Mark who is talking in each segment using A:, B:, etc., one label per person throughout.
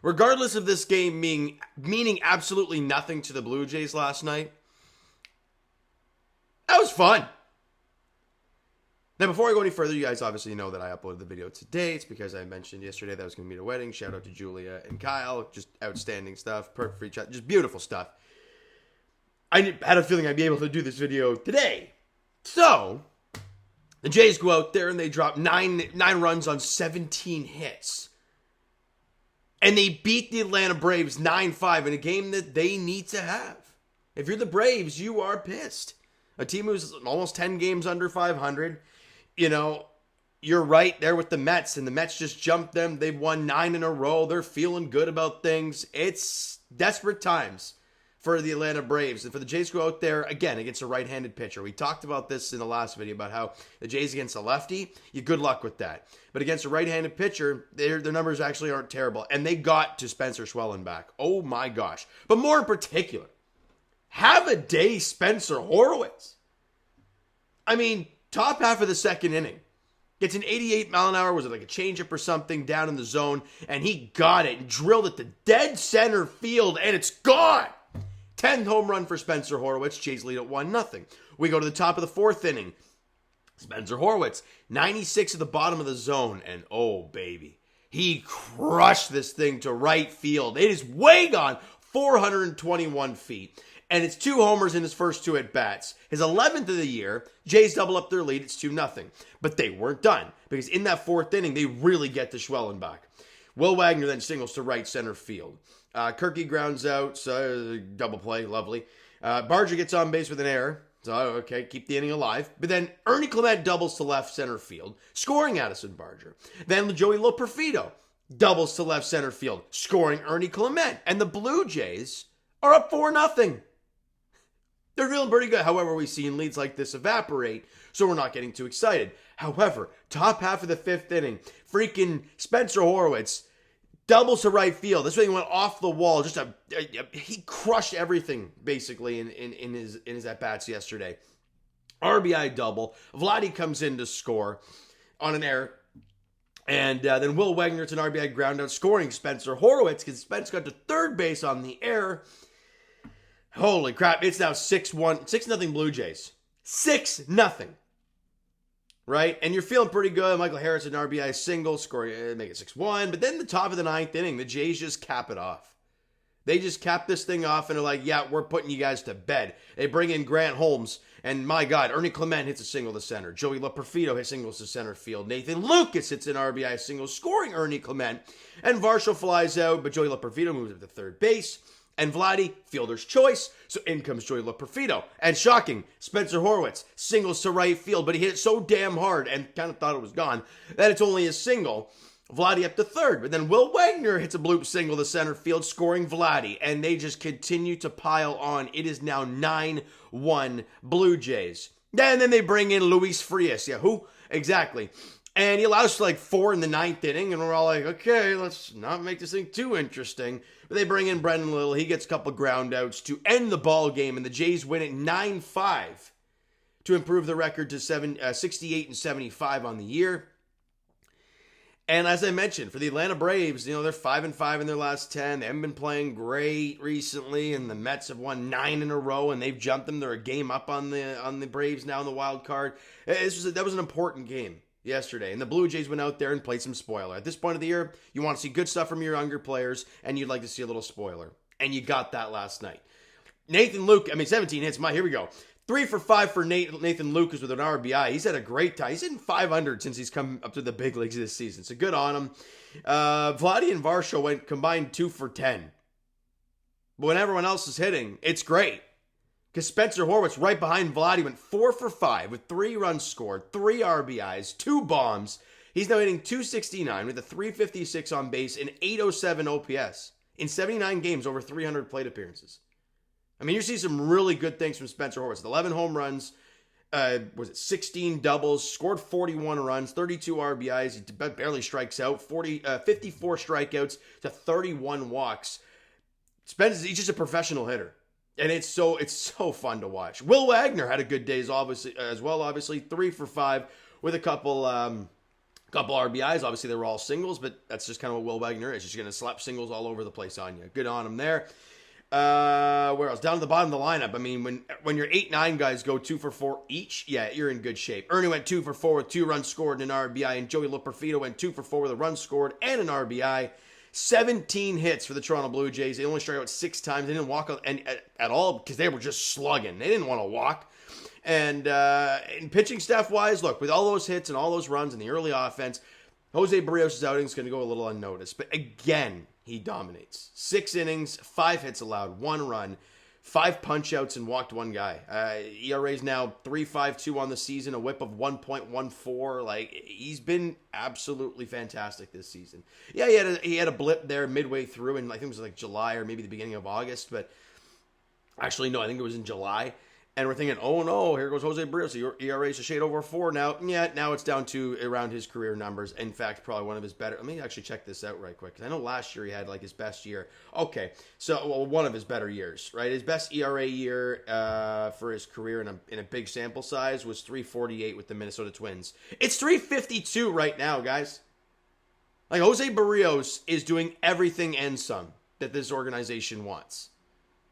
A: regardless of this game meaning absolutely nothing to the Blue Jays last night, that was fun. Now, before I go any further, you guys obviously know that I uploaded the video today. It's because I mentioned yesterday that I was going to be at a wedding. Shout out to Julia and Kyle. Just outstanding stuff. Perfect for each other. Just beautiful stuff. I had a feeling I'd be able to do this video today. So, the Jays go out there and they drop nine runs on 17 hits. And they beat the Atlanta Braves 9-5 in a game that they need to have. If you're the Braves, you are pissed. A team who's almost 10 games under 500. You know, you're right there with the Mets, and the Mets just jumped them. They've won 9 in a row. They're feeling good about things. It's desperate times for the Atlanta Braves. And for the Jays to go out there, again, against a right-handed pitcher. We talked about this in the last video about how the Jays against a lefty, you good luck with that. But against a right-handed pitcher, their numbers actually aren't terrible. And they got to Spencer back. Oh my gosh. But more in particular, have a day Spencer Horwitz. I mean, top half of the second inning. Gets an 88 mile an hour, was it like a changeup or something, down in the zone, and he got it and drilled it to dead center field, and it's gone. 10th home run for Spencer Horwitz. Jays lead at 1-0. We go to the top of the fourth inning. Spencer Horwitz, 96 at the bottom of the zone, and oh, baby. He crushed this thing to right field. It is way gone, 421 feet. And it's 2 homers in his first 2 at-bats. His 11th of the year, Jays double up their lead. It's 2-0. But they weren't done, because in that fourth inning, they really get to Schwellenbach. Will Wagner then singles to right center field. Kirky grounds out, so double play, lovely. Barger gets on base with an error. So, okay, keep the inning alive. But then Ernie Clement doubles to left center field, scoring Addison Barger. Then Joey Loperfido doubles to left center field, scoring Ernie Clement. And the Blue Jays are up 4-0. They're feeling pretty good. However, we've seen leads like this evaporate, so we're not getting too excited. However, top half of the 5th inning, freaking Spencer Horwitz doubles to right field. This thing went off the wall. He crushed everything, basically, in his at-bats yesterday. RBI double. Vladdy comes in to score on an error. And then Will Wagner, it's an RBI ground out, scoring Spencer Horwitz, because Spence got to third base on the error. Holy crap, it's now 6-0 Blue Jays. 6-0. Right? And you're feeling pretty good. Michael Harris, an RBI single, scoring, make it 6-1. But then the top of the 9th inning, the Jays just cap it off. They just cap this thing off and are like, yeah, we're putting you guys to bed. They bring in Grant Holmes. And my God, Ernie Clement hits a single to center. Joey Loperfido hits singles to center field. Nathan Lucas hits an RBI single, scoring Ernie Clement. And Varsho flies out, but Joey Loperfido moves up to third base. And Vladdy, fielder's choice, so in comes Joey Loperfido. And shocking, Spencer Horwitz, singles to right field, but he hit it so damn hard and kind of thought it was gone that it's only a single. Vladdy up to third, but then Will Wagner hits a bloop single to center field, scoring Vladdy, and they just continue to pile on. It is now 9-1 Blue Jays. And then they bring in Luis Frias. Yeah, who? Exactly. And he allows for like 4 in the 9th inning, and we're all like, okay, let's not make this thing too interesting. But they bring in Brendan Little. He gets a couple ground outs to end the ball game, and the Jays win it 9-5 to improve the record to 68-75 on the year. And as I mentioned, for the Atlanta Braves, they're 5-5 in their last 10. They haven't been playing great recently, and the Mets have won 9 in a row, and they've jumped them. They're a game up on the Braves now in the wild card. That was an important game yesterday, and the Blue Jays went out there and played some spoiler. At this point of the year, you want to see good stuff from your younger players, and you'd like to see a little spoiler. And you got that last night. 17 hits. Here we go. 3 for 5 for Nathan Lucas with an RBI. He's had a great time. He's hitting 500 since he's come up to the big leagues this season. So good on him. Vladdy and Varsho went combined 2 for 10. But when everyone else is hitting, it's great. Because Spencer Horwitz right behind Vladdy went 4 for 5 with 3 runs scored, 3 RBIs, 2 bombs. He's now hitting .269 with a .356 on base and .807 OPS in 79 games over 300 plate appearances. I mean, you see some really good things from Spencer Horwitz. 11 home runs, 16 doubles, scored 41 runs, 32 RBIs. He barely strikes out, 54 strikeouts to 31 walks. Spencer, he's just a professional hitter. And it's so fun to watch. Will Wagner had a good day as well, obviously 3 for 5 with a couple Couple RBIs. Obviously, they were all singles, but that's just kind of what Will Wagner is. He's going to slap singles all over the place on you. Good on him there. Where else? Down to the bottom of the lineup. I mean, when your 8-9 guys go 2 for 4 each, yeah, you're in good shape. Ernie went 2 for 4 with 2 runs scored and an RBI, and Joey Loperfido went 2 for 4 with a run scored and an RBI. 17 hits for the Toronto Blue Jays. They only struck out 6 times. They didn't walk at all because they were just slugging. They didn't want to walk. And in pitching staff-wise, look, with all those hits and all those runs in the early offense, Jose Barrios' outing is going to go a little unnoticed. But again, he dominates. 6 innings, 5 hits allowed, 1 run, 5 punch-outs, and walked 1 guy. ERA is now 3.52 on the season, a whip of 1.14. Like, he's been absolutely fantastic this season. Yeah, he had a blip there midway through, and I think it was like July or maybe the beginning of August. But actually, no, I think it was in July. And we're thinking, oh no, here goes Jose Barrios. Your ERA is a shade over 4 now. Yeah, now it's down to around his career numbers. In fact, probably one of his better. Let me actually check this out right quick, because I know last year he had like his best year. Okay, so one of his better years, right? His best ERA year for his career in a big sample size was 3.48 with the Minnesota Twins. It's 3.52 right now, guys. Like, Jose Barrios is doing everything and some that this organization wants.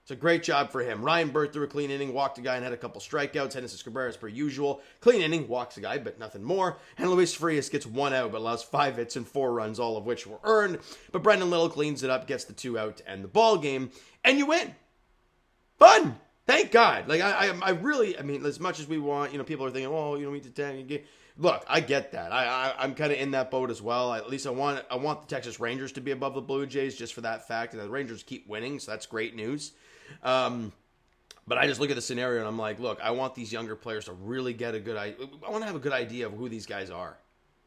A: It's a great job for him. Ryan Burt threw a clean inning, walked a guy, and had a couple strikeouts. Henderson Cabrera, as per usual. Clean inning, walks a guy, but nothing more. And Luis Frias gets 1 out, but allows 5 hits and 4 runs, all of which were earned. But Brendan Little cleans it up, gets the 2 out to end the ball game, and you win. Fun! Thank God. Like, I really, I mean, as much as we want, people are thinking, oh, we need to 10. Look, I get that. I'm kind of in that boat as well. At least I want the Texas Rangers to be above the Blue Jays just for that fact. And the Rangers keep winning, so that's great news. But I just look at the scenario and I'm like, look, I want these younger players to really get I want to have a good idea of who these guys are.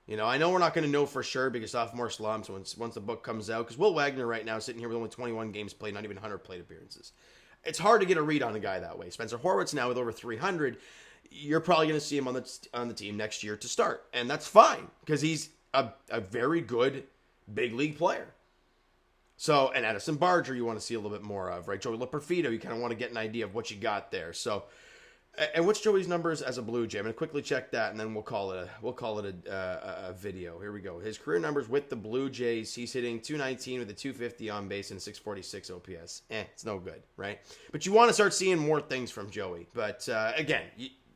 A: I know we're not going to know for sure because sophomore slumps once the book comes out. Because Will Wagner right now is sitting here with only 21 games played, not even 100 plate appearances. It's hard to get a read on a guy that way. Spencer Horwitz now with over 300. You're probably going to see him on the team next year to start. And that's fine because he's a very good big league player. So, and Addison Barger you want to see a little bit more of, right? Joey Loperfido, you kind of want to get an idea of what you got there. So, and what's Joey's numbers as a Blue Jay? I'm going to quickly check that, and then we'll call it a video. Here we go. His career numbers with the Blue Jays, he's hitting .219 with a .250 on base and a .646 OPS. It's no good, right? But you want to start seeing more things from Joey. But again,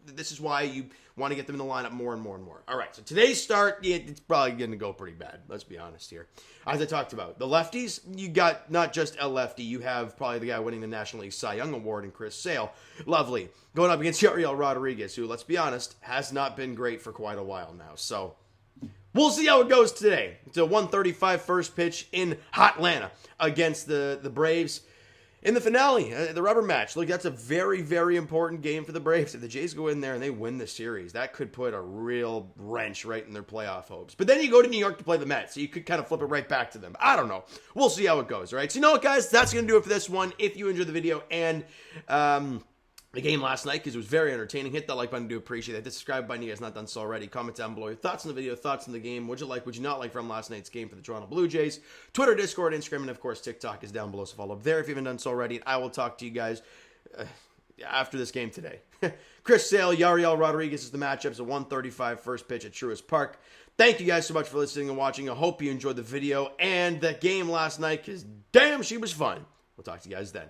A: this is why you want to get them in the lineup more and more and more. All right, so today's start, it's probably going to go pretty bad. Let's be honest here. As I talked about, the lefties, you got not just a lefty, you have probably the guy winning the National League Cy Young Award in Chris Sale. Lovely. Going up against Yariel Rodríguez, who, let's be honest, has not been great for quite a while now. So, we'll see how it goes today. It's a 1:35 first pitch in Hotlanta against the Braves. In the finale, the rubber match, look, that's a very, very important game for the Braves. If the Jays go in there and they win the series, that could put a real wrench right in their playoff hopes. But then you go to New York to play the Mets, so you could kind of flip it right back to them. I don't know. We'll see how it goes, all right? So you know what, guys? That's going to do it for this one. If you enjoyed the video and the game last night, because it was very entertaining, hit that like button. I do appreciate it. Hit the subscribe button if you guys not done so already. Comment down below your thoughts on the video, thoughts on the game. What'd you like, what'd you not like from last night's game for the Toronto Blue Jays? Twitter, Discord, Instagram, and of course TikTok is down below, so follow up there if you haven't done so already. And I will talk to you guys after this game today. Chris Sale, Yariel Rodríguez is the matchup. It's a 1:35 first pitch at Truist Park. Thank you guys so much for listening and watching. I hope you enjoyed the video and the game last night, because damn, she was fun. We'll talk to you guys then.